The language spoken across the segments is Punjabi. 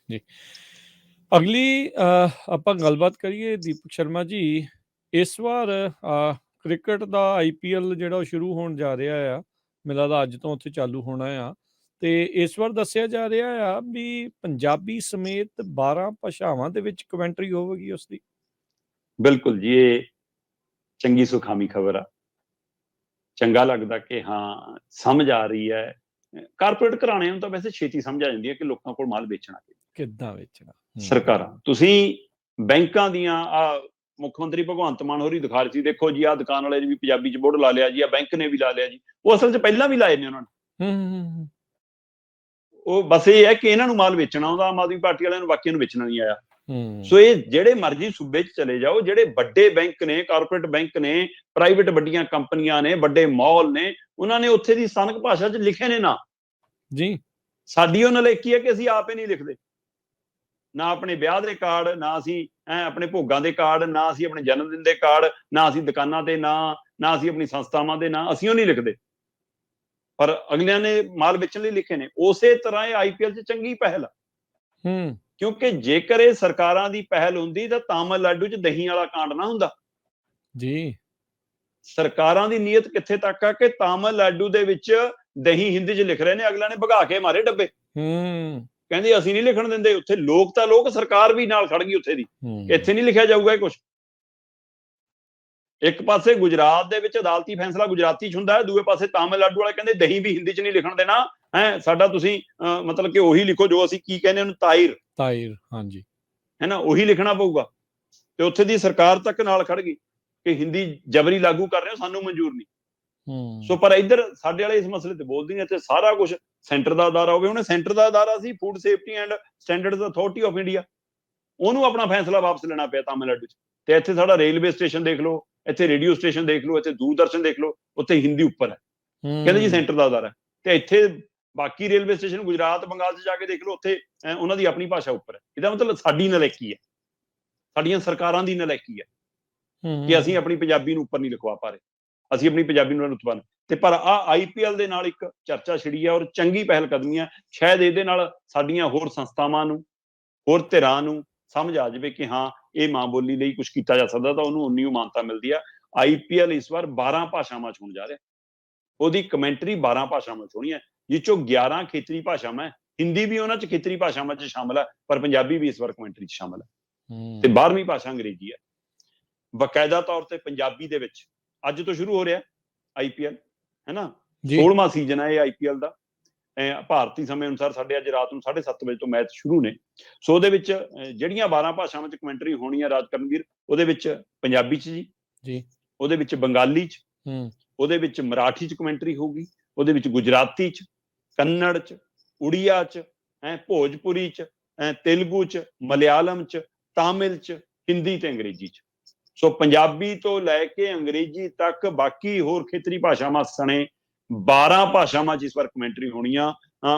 ਜੀ। ਅਗਲੀ ਆਪਾਂ ਗੱਲਬਾਤ ਕਰੀਏ ਦੀਪਕ ਸ਼ਰਮਾ ਜੀ, ਇਸ ਵਾਰ ਕ੍ਰਿਕਟ ਦਾ IPL ਜਿਹੜਾ ਉਹ ਸ਼ੁਰੂ ਹੋਣ ਜਾ ਰਿਹਾ ਆ, ਮੈਨੂੰ ਲੱਗਦਾ ਅੱਜ ਤੋਂ ਉੱਥੇ ਚਾਲੂ ਹੋਣਾ ਆ, ਤੇ ਇਸ ਵਾਰ ਦੱਸਿਆ ਜਾ ਰਿਹਾ ਆ ਵੀ ਪੰਜਾਬੀ ਸਮੇਤ 12 ਭਾਸ਼ਾਵਾਂ ਦੇ ਵਿੱਚ ਕਮੈਂਟਰੀ ਹੋਵੇਗੀ ਉਸਦੀ। ਬਿਲਕੁਲ ਜੀ, ਇਹ ਚੰਗੀ ਸੁਖਾਵੀ ਖਬਰ ਆ। ਚੰਗਾ ਲੱਗਦਾ ਕਿ ਹਾਂ ਸਮਝ ਆ ਰਹੀ ਹੈ। ਕਾਰਪੋਰੇਟ ਘਰਾਣਿਆਂ ਨੂੰ ਤਾਂ ਵੈਸੇ ਛੇਤੀ ਸਮਝ ਆ ਜਾਂਦੀ ਹੈ ਕਿ ਲੋਕਾਂ ਕੋਲ ਮਾਲ ਵੇਚਣਾ ਕਿੱਦਾਂ ਵੇਚਣਾ। ਸਰਕਾਰਾਂ, ਤੁਸੀਂ ਬੈਂਕਾਂ ਦੀਆਂ ਮੁੱਖ ਮੰਤਰੀ ਭਗਵੰਤ ਮਾਨ ਹੋਰੀ ਦਿਖਾ ਰਹੇ ਸੀ, ਦੇਖੋ ਜੀ ਆਹ ਦੁਕਾਨ ਵਾਲੇ ਨੇ ਵੀ ਪੰਜਾਬੀ ਚ ਬੋਰਡ ਲਾ ਲਿਆ ਜੀ, ਆਹ ਬੈਂਕ ਨੇ ਵੀ ਲਾ ਲਿਆ ਜੀ। ਉਹ ਅਸਲ ਚ ਪਹਿਲਾਂ ਵੀ ਲਾਏ ਨੇ ਉਹਨਾਂ ਨੇ। ਉਹ ਬਸ ਇਹ ਹੈ ਕਿ ਇਹਨਾਂ ਨੂੰ ਮਾਲ ਵੇਚਣਾ ਆਉਂਦਾ ਆਮ ਆਦਮੀ ਪਾਰਟੀ ਵਾਲਿਆਂ ਨੂੰ, ਬਾਕੀਆਂ ਨੂੰ ਵੇਚਣਾ ਨਹੀਂ ਆਇਆ। ਸੋ ਇਹ ਜਿਹੜੇ ਮਰਜ਼ੀ ਸੂਬੇ ਚ ਚਲੇ ਜਾਓ, ਜਿਹੜੇ ਵੱਡੇ ਬੈਂਕ ਨੇ, ਕਾਰਪੋਰੇਟ ਬੈਂਕ ਨੇ, ਪ੍ਰਾਈਵੇਟ ਵੱਡੀਆਂ ਕੰਪਨੀਆਂ ਨੇ, ਵੱਡੇ ਮਾਲ ਨੇ, ਉਹਨਾਂ ਨੇ ਉੱਥੇ ਦੀ ਸਥਾਨਕ ਭਾਸ਼ਾ ਚ ਲਿਖੇ ਨੇ ਨਾ ਜੀ। ਸਾਡੀ ਉਹ ਨਲਾਇਕੀ ਹੈ ਕਿ ਅਸੀਂ ਆਪੇ ਨਹੀਂ ਲਿਖਦੇ, ਨਾ ਆਪਣੇ ਵਿਆਹ ਦੇ ਕਾਰਡ, ਨਾ ਅਸੀਂ ਆਪਣੇ ਭੋਗਾਂ ਦੇ ਕਾਰਡ, ਨਾ ਅਸੀਂ ਆਪਣੇ ਜਨਮ ਦਿਨ ਦੇ ਕਾਰਡ, ਨਾ ਅਸੀਂ ਦੁਕਾਨਾਂ ਦੇ ਨਾਂ, ਨਾ ਅਸੀਂ ਆਪਣੀ ਸੰਸਥਾਵਾਂ ਦੇ ਨਾਂ, ਅਸੀਂ ਉਹ ਨਹੀਂ ਲਿਖਦੇ, ਪਰ ਅਗਲਿਆਂ ਨੇ ਮਾਲ ਵੇਚਣ ਲਈ ਲਿਖੇ ਨੇ। ਉਸੇ ਤਰ੍ਹਾਂ ਇਹ IPL 'ਚ ਚੰਗੀ ਪਹਿਲ ਆ, ਕਿਉਂਕਿ ਜੇਕਰ ਇਹ ਸਰਕਾਰਾਂ ਦੀ ਪਹਿਲ ਹੁੰਦੀ ਤਾਂ ਤਾਮਿਲਨਾਡੂ 'ਚ ਦਹੀਂ ਵਾਲਾ ਕਾਂਡ ਨਾ ਹੁੰਦਾ ਜੀ। ਸਰਕਾਰਾਂ ਦੀ ਨੀਅਤ ਕਿੱਥੇ ਤੱਕ ਆ ਕਿ ਤਾਮਿਲਨਾਡੂ ਦੇ ਵਿੱਚ ਦਹੀਂ ਹਿੰਦੀ 'ਚ ਲਿਖ ਰਹੇ ਨੇ, ਅਗਲਿਆਂ ਨੇ ਭਗਾ ਕੇ ਮਾਰੇ ਡੱਬੇ, ਕਹਿੰਦੇ ਅਸੀਂ ਨਹੀਂ ਲਿਖਣ ਦਿੰਦੇ। ਉੱਥੇ ਲੋਕ ਤਾਂ ਲੋਕ, ਸਰਕਾਰ ਵੀ ਨਾਲ ਖੜ ਗਈ ਉੱਥੇ ਦੀ, ਇੱਥੇ ਨਹੀਂ ਲਿਖਿਆ ਜਾਊਗਾ ਇਹ ਕੁਛ। ਇੱਕ ਪਾਸੇ ਗੁਜਰਾਤ ਦੇ ਵਿੱਚ ਅਦਾਲਤੀ ਫੈਸਲਾ ਗੁਜਰਾਤੀ 'ਚ ਹੁੰਦਾ ਹੈ, ਦੂਏ ਪਾਸੇ ਤਾਮਿਲਨਾਡੂ ਵਾਲੇ ਕਹਿੰਦੇ ਦਹੀਂ ਵੀ ਹਿੰਦੀ 'ਚ ਨਹੀਂ ਲਿਖਣ ਦੇਣਾ ਹੈ, ਸਾਡਾ ਤੁਸੀਂ ਮਤਲਬ ਕਿ ਉਹੀ ਲਿਖੋ ਜੋ ਅਸੀਂ ਕੀ ਕਹਿੰਦੇ ਉਹਨੂੰ, ਤਾਇਰ। ਹਾਂਜੀ, ਹੈ ਨਾ, ਉਹੀ ਲਿਖਣਾ ਪਊਗਾ। ਤੇ ਉੱਥੇ ਦੀ ਸਰਕਾਰ ਤੱਕ ਨਾਲ ਖੜ ਗਈ ਕਿ ਹਿੰਦੀ ਜਬਰੀ ਲਾਗੂ ਕਰ ਰਹੇ ਹੋ, ਸਾਨੂੰ ਮਨਜ਼ੂਰ ਨਹੀਂ। ਸੋ ਪਰ ਇੱਧਰ ਸਾਡੇ ਵਾਲੇ ਇਸ ਮਸਲੇ ਤੇ ਬੋਲਦੇ ਨਹੀਂ। ਇੱਥੇ ਸਾਰਾ ਕੁਝ ਸੈਂਟਰ ਦਾ ਅਦਾਰਾ ਹੋਵੇ। ਉਹਨੇ ਸੈਂਟਰ ਦਾ ਅਦਾਰਾ ਸੀ Food Safety and Standards Authority of India, ਉਹਨੂੰ ਆਪਣਾ ਫੈਸਲਾ ਵਾਪਸ ਲੈਣਾ ਪਿਆ ਤਾਮਿਲਨਾਡੂ 'ਚ। ਤੇ ਇੱਥੇ ਸਾਡਾ ਰੇਲਵੇ ਸਟੇਸ਼ਨ ਦੇਖ ਲਓ, ਇੱਥੇ ਰੇਡੀਓ ਸਟੇਸ਼ਨ ਦੇਖ ਲਓ, ਇੱਥੇ ਦੂਰਦਰਸ਼ਨ ਦੇਖ ਲਓ, ਉੱਥੇ ਹਿੰਦੀ ਉੱਪਰ ਹੈ, ਕਹਿੰਦੇ ਜੀ ਸੈਂਟਰ ਦਾ ਅਦਾਰਾ। ਤੇ ਇੱਥੇ ਬਾਕੀ ਰੇਲਵੇ ਸਟੇਸ਼ਨ ਗੁਜਰਾਤ ਬੰਗਾਲ 'ਚ ਜਾ ਕੇ ਦੇਖ ਲਓ, ਉੱਥੇ ਉਹਨਾਂ ਦੀ ਆਪਣੀ ਭਾਸ਼ਾ ਉੱਪਰ ਹੈ। ਇਹਦਾ ਮਤਲਬ ਸਾਡੀ ਨਲਾਇਕੀ ਹੈ, ਸਾਡੀਆਂ ਸਰਕਾਰਾਂ ਦੀ ਨਲਾਇਕੀ ਹੈ ਕਿ ਅਸੀਂ ਆਪਣੀ ਪੰਜਾਬੀ ਨੂੰ ਉੱਪਰ ਨਹੀਂ ਲਿਖਵਾ ਪਾ ਰਹੇ, ਅਸੀਂ ਆਪਣੀ ਪੰਜਾਬੀ ਨੂੰ ਰੁਤਬਾ। ਤੇ ਪਰ IPL ਦੇ ਨਾਲ ਇੱਕ ਚਰਚਾ ਛਿੜੀ ਹੈ ਔਰ ਚੰਗੀ ਪਹਿਲ ਕਦਮੀ ਹੈ। ਸ਼ਾਇਦ ਇਹਦੇ ਨਾਲ ਸਾਡੀਆਂ ਹੋਰ ਸੰਸਥਾਵਾਂ ਨੂੰ, ਹੋਰ ਧਿਰਾਂ ਨੂੰ ਸਮਝ ਆ ਜਾਵੇ ਕਿ ਹਾਂ ਇਹ ਮਾਂ ਬੋਲੀ ਲਈ ਕੁਝ ਕੀਤਾ ਜਾ ਸਕਦਾ, ਤਾਂ ਉਹਨੂੰ ਉਨੀ ਮਾਨਤਾ ਮਿਲਦੀ ਆ। IPL ਇਸ ਵਾਰ 12 ਭਾਸ਼ਾਵਾਂ 'ਚ ਹੋਣ ਜਾ ਰਿਹਾ, ਉਹਦੀ ਕਮੈਂਟਰੀ 12 ਭਾਸ਼ਾਵਾਂ 'ਚ ਹੋਣੀ ਹੈ, ਜਿਸ 'ਚੋਂ 11 ਖੇਤਰੀ ਭਾਸ਼ਾਵਾਂ ਹੈ। ਹਿੰਦੀ ਵੀ ਉਹਨਾਂ 'ਚ ਖੇਤਰੀ ਭਾਸ਼ਾਵਾਂ 'ਚ ਸ਼ਾਮਲ ਹੈ, ਪਰ ਪੰਜਾਬੀ ਵੀ ਇਸ ਵਾਰ ਕਮੈਂਟਰੀ 'ਚ ਸ਼ਾਮਲ ਹੈ। ਤੇ 12ਵੀਂ ਭਾਸ਼ਾ ਅੰਗਰੇਜ਼ੀ ਹੈ। ਬਕਾਇਦਾ ਤੌਰ ਤੇ ਪੰਜਾਬੀ ਦੇ ਵਿੱਚ ਅੱਜ ਤੋਂ ਸ਼ੁਰੂ ਹੋ ਰਿਹਾ IPL, ਹੈ ਨਾ, 16ਵਾਂ ਸੀਜ਼ਨ ਹੈ ਇਹ IPL ਦਾ। ਭਾਰਤੀ ਸਮੇਂ ਅਨੁਸਾਰ ਸਾਡੇ ਅੱਜ ਰਾਤ ਨੂੰ 7:30 ਵਜੇ ਤੋਂ ਮੈਚ ਸ਼ੁਰੂ ਨੇ। ਸੋ ਉਹਦੇ ਵਿੱਚ ਜਿਹੜੀਆਂ 12 ਭਾਸ਼ਾਵਾਂ 'ਚ ਕਮੈਂਟਰੀ ਹੋਣੀ ਹੈ, ਰਾਜ ਕਰਨਵੀਰ, ਉਹਦੇ ਵਿੱਚ ਪੰਜਾਬੀ 'ਚ ਜੀ, ਉਹਦੇ ਵਿੱਚ ਬੰਗਾਲੀ 'ਚ, ਉਹਦੇ ਵਿੱਚ ਮਰਾਠੀ 'ਚ ਕਮੈਂਟਰੀ ਹੋਊਗੀ, ਉਹਦੇ ਵਿੱਚ ਗੁਜਰਾਤੀ 'ਚ, ਕੰਨੜ 'ਚ, ਉੜੀਆ 'ਚ, ਭੋਜਪੁਰੀ 'ਚ, ਤੇਲਗੂ 'ਚ, ਮਲਿਆਲਮ 'ਚ, ਤਾਮਿਲ 'ਚ, ਹਿੰਦੀ ਤੇ ਅੰਗਰੇਜ਼ੀ 'ਚ। ਸੋ ਪੰਜਾਬੀ ਤੋਂ ਲੈ ਕੇ ਅੰਗਰੇਜ਼ੀ ਤੱਕ ਬਾਕੀ ਹੋਰ ਖੇਤਰੀ ਭਾਸ਼ਾਵਾਂ ਸਣੇ 12 ਭਾਸ਼ਾਵਾਂ 'ਚ ਇਸ ਵਾਰ ਕਮੈਂਟਰੀ ਹੋਣੀ ਆ।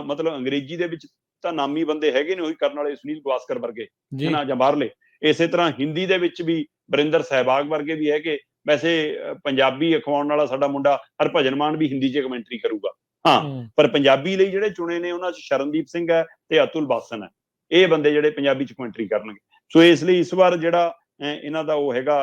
ਮਤਲਬ ਅੰਗਰੇਜ਼ੀ ਦੇ ਵਿੱਚ ਤਾਂ ਨਾਮੀ ਬੰਦੇ ਹੈਗੇ ਨੇ, ਉਹੀ ਕਰਨ ਵਾਲੇ ਸੁਨੀਲ ਗਵਾਸਕਰ ਵਰਗੇ, ਹੈ ਨਾ, ਜਾਂ ਬਾਹਰਲੇ। ਇਸੇ ਤਰ੍ਹਾਂ ਹਿੰਦੀ ਦੇ ਵਿੱਚ ਵੀ ਵਰਿੰਦਰ ਸਹਿਵਾਗ ਵਰਗੇ ਵੀ ਹੈਗੇ। ਵੈਸੇ ਪੰਜਾਬੀ ਅਖਵਾਉਣ ਵਾਲਾ ਸਾਡਾ ਮੁੰਡਾ ਹਰਭਜਨ ਮਾਨ ਵੀ ਹਿੰਦੀ 'ਚ ਕਮੈਂਟਰੀ ਕਰੂਗਾ। ਪਰ ਪੰਜਾਬੀ ਲਈ ਜਿਹੜੇ ਚੁਣੇ ਨੇ ਉਹਨਾਂ 'ਚ ਸ਼ਰਨਦੀਪ ਸਿੰਘ ਹੈ ਤੇ ਅਤੁਲ ਬਾਸਨ ਹੈ, ਇਹ ਬੰਦੇ ਜਿਹੜੇ ਪੰਜਾਬੀ 'ਚ ਕਮੈਂਟਰੀ ਕਰਨਗੇ। ਸੋ ਇਸ ਲਈ ਇਸ ਵਾਰ ਜਿਹੜਾ ਇਹਨਾਂ ਦਾ ਉਹ ਹੈਗਾ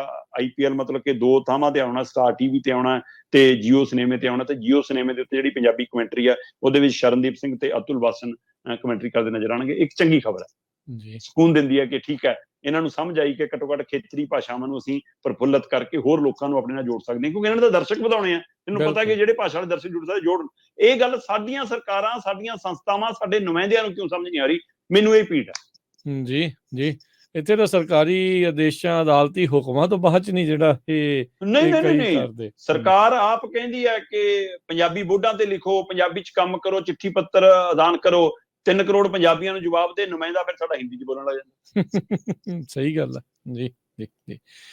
IPL, ਮਤਲਬ ਕਿ 2 ਥਾਵਾਂ ਤੇ ਆਉਣਾ, ਸਟਾਰ TV ਤੇ ਆਉਣਾ ਤੇ ਜੀਓ ਸਿਨੇਮੇ ਤੇ ਆਉਣਾ। ਤੇ ਜੀਓ ਸਿਨੇਮੇ ਦੇ ਉੱਤੇ ਜਿਹੜੀ ਪੰਜਾਬੀ ਕਮੈਂਟਰੀ ਆ, ਉਹਦੇ ਵਿੱਚ ਸ਼ਰਨਦੀਪ ਸਿੰਘ ਤੇ ਅਤੁਲ ਬਾਸਨ ਕਮੈਂਟਰੀ ਕਰਦੇ ਨਜ਼ਰ ਆਉਣਗੇ। ਇੱਕ ਚੰਗੀ ਖਬਰ ਹੈ, ਸਕੂਨ ਦਿੰਦੀ ਹੈ ਕਿ ਠੀਕ ਹੈ, ਇਹਨਾਂ ਨੂੰ ਸਮਝ ਆਈ ਕਿ ਘੱਟੋ ਘੱਟ ਖੇਤਰੀ ਭਾਸ਼ਾਵਾਂ ਨੂੰ ਅਸੀਂ ਪ੍ਰਫੁੱਲਤ ਕਰਕੇ ਹੋਰ ਲੋਕਾਂ ਨੂੰ ਆਪਣੇ ਨਾਲ ਜੋੜ ਸਕਦੇ ਹਾਂ, ਕਿਉਂਕਿ ਇਹਨਾਂ ਨੇ ਤਾਂ ਦਰਸ਼ਕ ਵਧਾਉਣੇ ਆ। ਇਹਨੂੰ ਪਤਾ ਕਿ ਜਿਹੜੇ ਭਾਸ਼ਾ ਵਾਲੇ ਦਰਸ਼ਕ ਜੁੜ ਸਕਦੇ ਜੋੜਨ। ਇਹ ਗੱਲ ਸਾਡੀਆਂ ਸਰਕਾਰਾਂ, ਸਾਡੀਆਂ ਸੰਸਥਾਵਾਂ, ਸਾਡੇ ਨੁਮਾਇੰਦਿਆਂ ਨੂੰ ਕਿਉਂ ਸਮਝ ਨਹੀਂ ਆ ਰਹੀ, ਮੈਨੂੰ ਇਹ ਪੀੜ ਹੈ। ਜੀ ਇੱਥੇ ਤਾਂ ਸਰਕਾਰੀ ਆਦੇਸ਼ਾਂ, ਅਦਾਲਤੀ ਹੁਕਮਾਂ ਤੋਂ ਬਾਅਦ 'ਚ ਨਹੀਂ ਜਿਹੜਾ ਇਹ ਨਹੀਂ, ਸਰਕਾਰ ਆਪ ਕਹਿੰਦੀ ਹੈ ਕਿ ਪੰਜਾਬੀ ਬੋਰਡਾਂ ਤੇ ਲਿਖੋ, ਪੰਜਾਬੀ 'ਚ ਕੰਮ ਕਰੋ, ਚਿੱਠੀ ਪੱਤਰ ਆਦਾਨ ਕਰੋ। 3 ਕਰੋੜ ਪੰਜਾਬੀਆਂ ਨੂੰ ਜਵਾਬ ਦੇ, ਨੁਮਾਇੰਦਾ ਫਿਰ ਸਾਡਾ ਹਿੰਦੀ 'ਚ ਬੋਲਣ ਲੱਗ ਜਾਂਦਾ। ਸਹੀ ਗੱਲ ਹੈ ਜੀ।